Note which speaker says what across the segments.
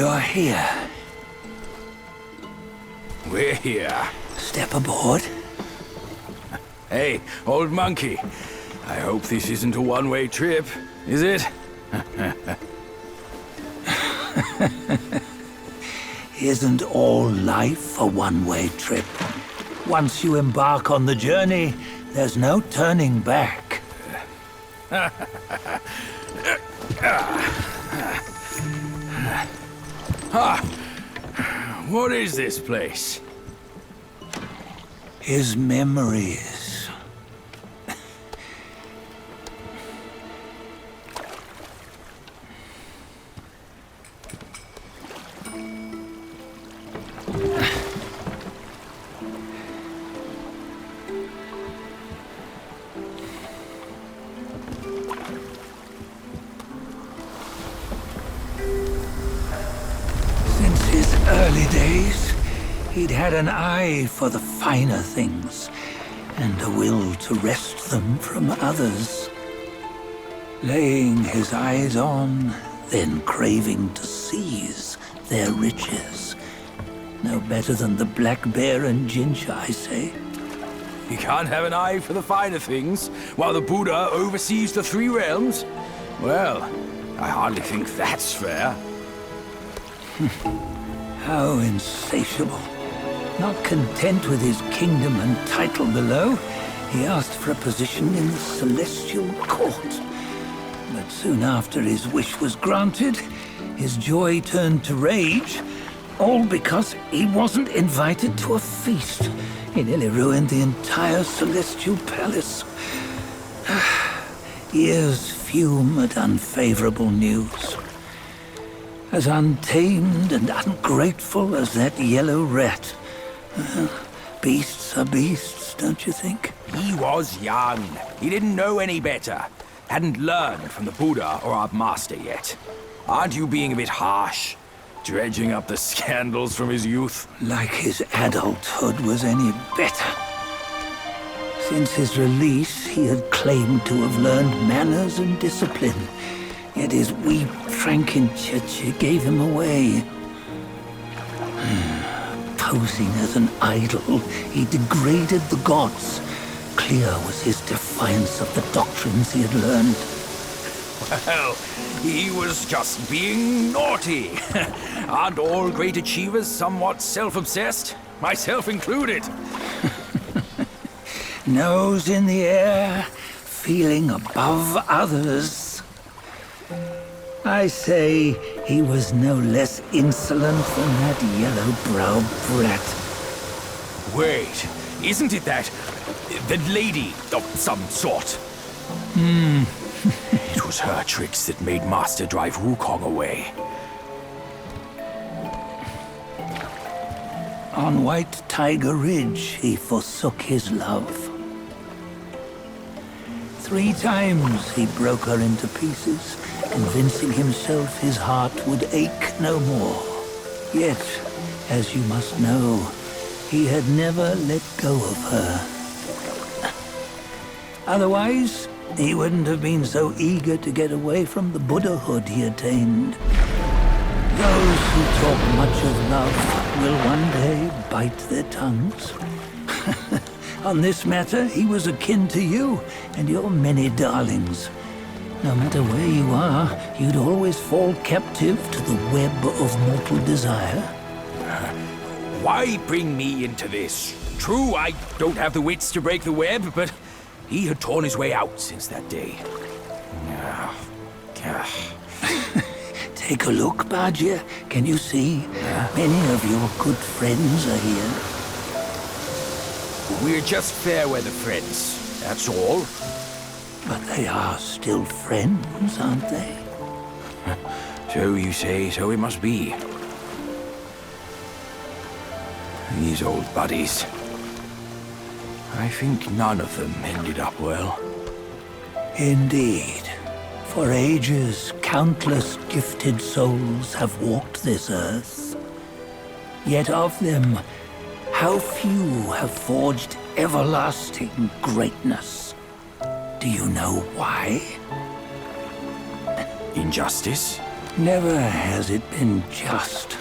Speaker 1: You're here.
Speaker 2: We're here.
Speaker 1: Step aboard.
Speaker 2: Hey, old monkey. I hope this isn't a one-way trip, is it?
Speaker 1: Isn't all life a one-way trip? Once you embark on the journey, there's no turning back.
Speaker 2: What is this place?
Speaker 1: His memories. Since his early days, he'd had an eye for the finer things, and a will to wrest them from others. Laying his eyes on, then craving to seize their riches. No better than the black bear and ginger, I say.
Speaker 2: You can't have an eye for the finer things, while the Buddha oversees the three realms? Well, I hardly think that's fair.
Speaker 1: How insatiable. Not content with his kingdom and title below, he asked for a position in the celestial court. But soon after his wish was granted, his joy turned to rage, all because he wasn't invited to a feast. He nearly ruined the entire celestial palace. Ears fume at unfavorable news. As untamed and ungrateful as that yellow rat. Beasts are beasts, don't you think?
Speaker 2: He was young. He didn't know any better. Hadn't learned from the Buddha or our master yet. Aren't you being a bit harsh? Dredging up the scandals from his youth?
Speaker 1: Like his adulthood was any better. Since his release, he had claimed to have learned manners and discipline. Yet his weak Frankenchurch gave him away. Posing as an idol, he degraded the gods. Clear was his defiance of the doctrines he had learned.
Speaker 2: Well, he was just being naughty. Aren't all great achievers somewhat self-obsessed? Myself included.
Speaker 1: Nose in the air, feeling above others. I say he was no less insolent than that yellow-browed brat.
Speaker 2: Wait, isn't it that lady of some sort? It was her tricks that made Master drive Wukong away.
Speaker 1: On White Tiger Ridge, he forsook his love. 3 times he broke her into pieces, convincing himself his heart would ache no more. Yet, as you must know, he had never let go of her. Otherwise, he wouldn't have been so eager to get away from the Buddhahood he attained. Those who talk much of love will one day bite their tongues. On this matter, he was akin to you and your many darlings. No matter where you are, you'd always fall captive to the web of mortal desire.
Speaker 2: Why bring me into this? True, I don't have the wits to break the web, but he had torn his way out since that day.
Speaker 1: Take a look, Bajia. Can you see? Many of your good friends are here.
Speaker 2: We're just fair weather friends, that's all.
Speaker 1: But they are still friends, aren't they?
Speaker 2: So you say, so it must be. These old buddies. I think none of them ended up well.
Speaker 1: Indeed. For ages, countless gifted souls have walked this earth. Yet of them, how few have forged everlasting greatness? Do you know why?
Speaker 2: Injustice?
Speaker 1: Never has it been just.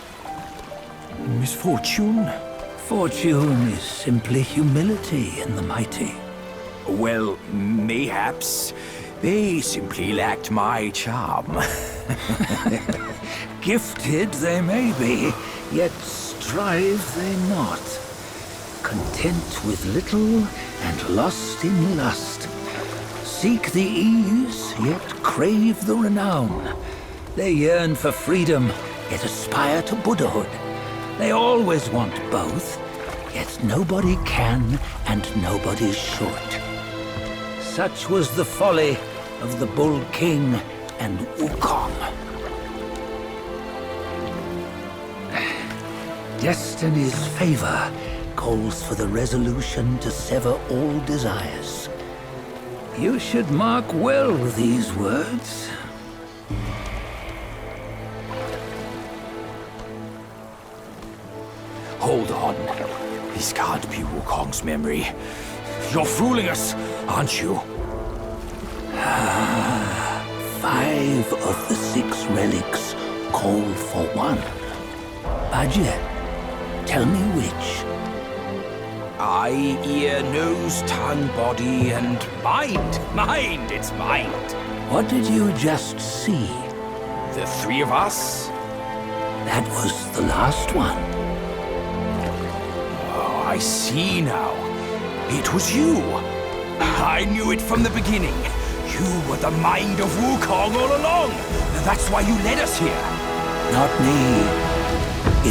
Speaker 2: Misfortune?
Speaker 1: Fortune is simply humility in the mighty.
Speaker 2: Well, mayhaps they simply lacked my charm.
Speaker 1: Gifted they may be, yet strive they not. Content with little and lost in lust. Seek the ease, yet crave the renown. They yearn for freedom, yet aspire to Buddhahood. They always want both, yet nobody can and nobody should. Such was the folly of the Bull King and Wukong. Destiny's favor calls for the resolution to sever all desires. You should mark well these words.
Speaker 2: Hold on. This can't be Wukong's memory. You're fooling us, aren't you?
Speaker 1: 5 of the 6 relics call for one. Budget, tell me which.
Speaker 2: Eye, ear, nose, tongue, body, and mind. Mind, it's mind.
Speaker 1: What did you just see?
Speaker 2: The 3 of us?
Speaker 1: That was the last one.
Speaker 2: Oh, I see now. It was you. I knew it from the beginning. You were the mind of Wukong all along. That's why you led us here.
Speaker 1: Not me.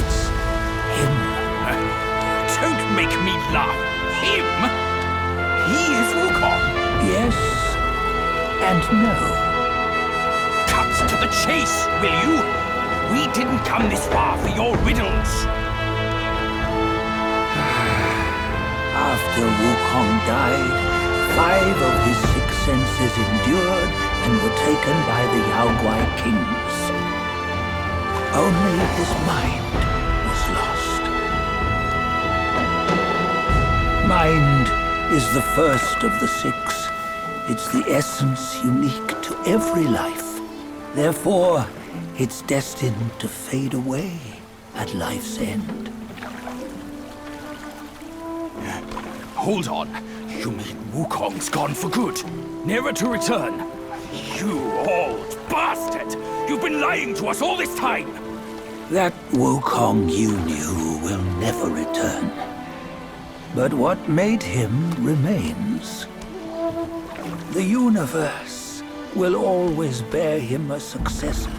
Speaker 1: It's him.
Speaker 2: Don't make me laugh. Him? He is Wukong.
Speaker 1: Yes and no.
Speaker 2: Cut to the chase, will you? We didn't come this far for your riddles.
Speaker 1: After Wukong died, 5 of his 6 senses endured and were taken by the Yaoguai kings. Only his mind was lost. Mind is the first of the 6. It's the essence unique to every life. Therefore, it's destined to fade away at life's end.
Speaker 2: Hold on. You mean Wukong's gone for good? Never to return? You old bastard! You've been lying to us all this time!
Speaker 1: That Wukong you knew will never return. But what made him remains. The universe will always bear him a successor.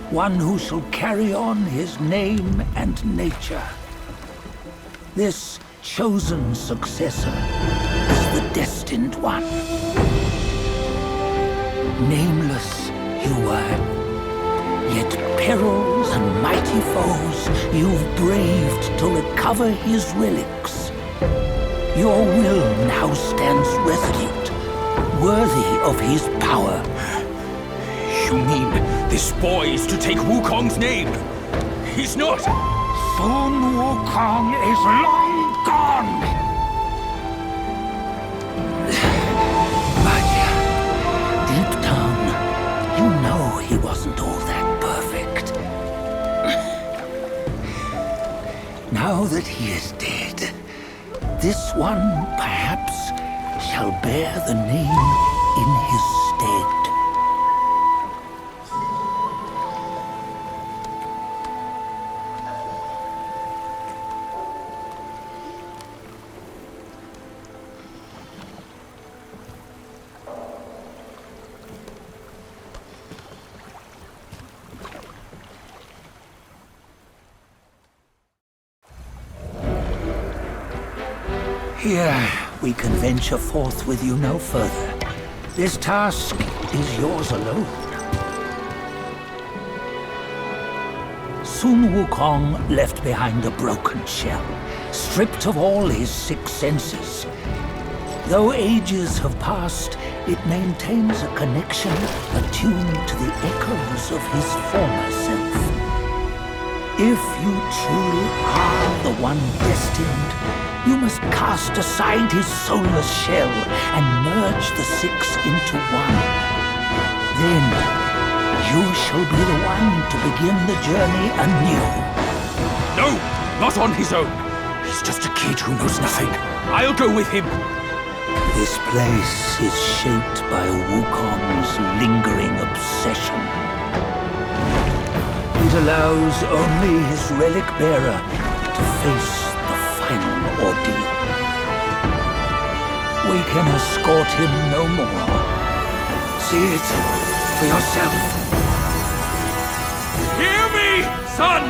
Speaker 1: One who shall carry on his name and nature. This chosen successor is the destined one. Nameless you were, yet perils and mighty foes you've braved to recover his relics. Your will now stands resolute, worthy of his power.
Speaker 2: You mean this boy is to take Wukong's name? He's not!
Speaker 1: Sun Wukong is long gone! But deep down, you know he wasn't all that perfect. Now that he is dead, this one perhaps shall bear the name in his stead. Here, we can venture forth with you no further. This task is yours alone. Sun Wukong left behind a broken shell, stripped of all his 6 senses. Though ages have passed, it maintains a connection attuned to the echoes of his former self. If you truly are the one destined, you must cast aside his soulless shell and merge the 6 into one. Then you shall be the one to begin the journey anew.
Speaker 2: No, not on his own. He's just a kid who knows nothing. I'll go with him.
Speaker 1: This place is shaped by Wukong's lingering obsession. It allows only his relic bearer to face the final ordeal. We can escort him no more. See it for yourself.
Speaker 2: Hear me, son!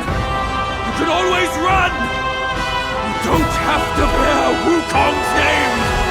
Speaker 2: You can always run! You don't have to bear Wukong's name!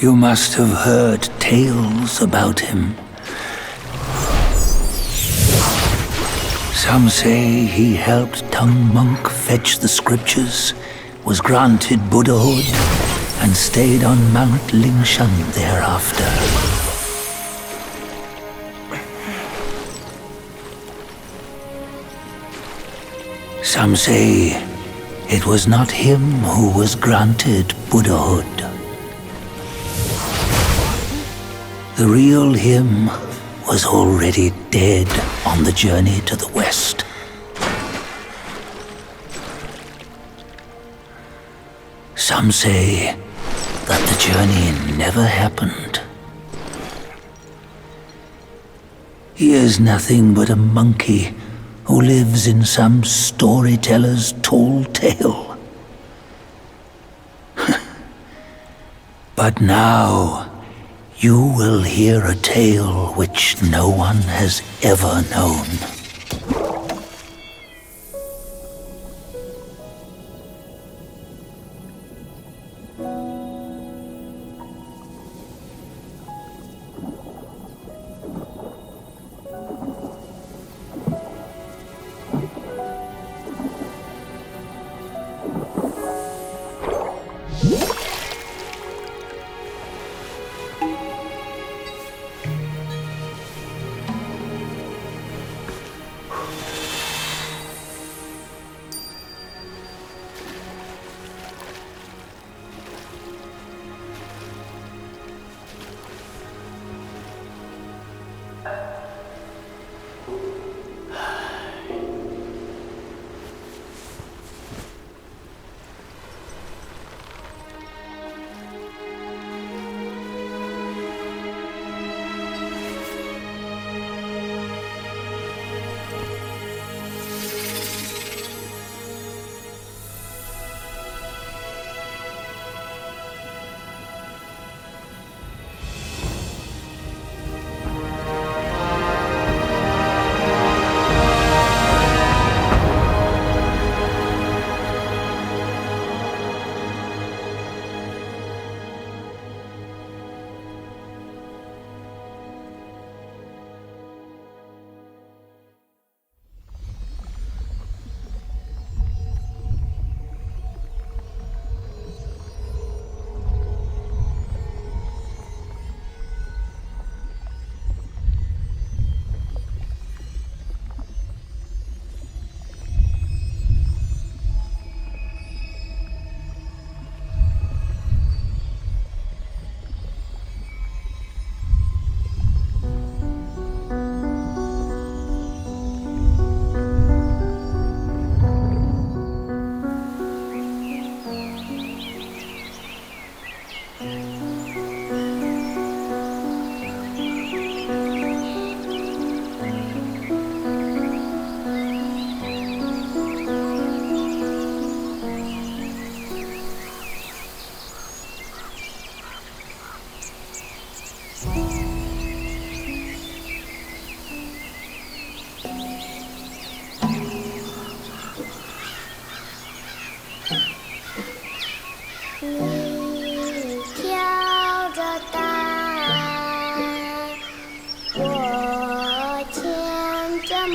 Speaker 1: You must have heard tales about him. Some say he helped Tung Monk fetch the scriptures, was granted Buddhahood, and stayed on Mount Lingshan thereafter. Some say it was not him who was granted Buddhahood. The real him was already dead on the journey to the west. Some say that the journey never happened. He is nothing but a monkey who lives in some storyteller's tall tale. But now, you will hear a tale which no one has ever known.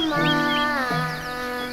Speaker 3: Mama.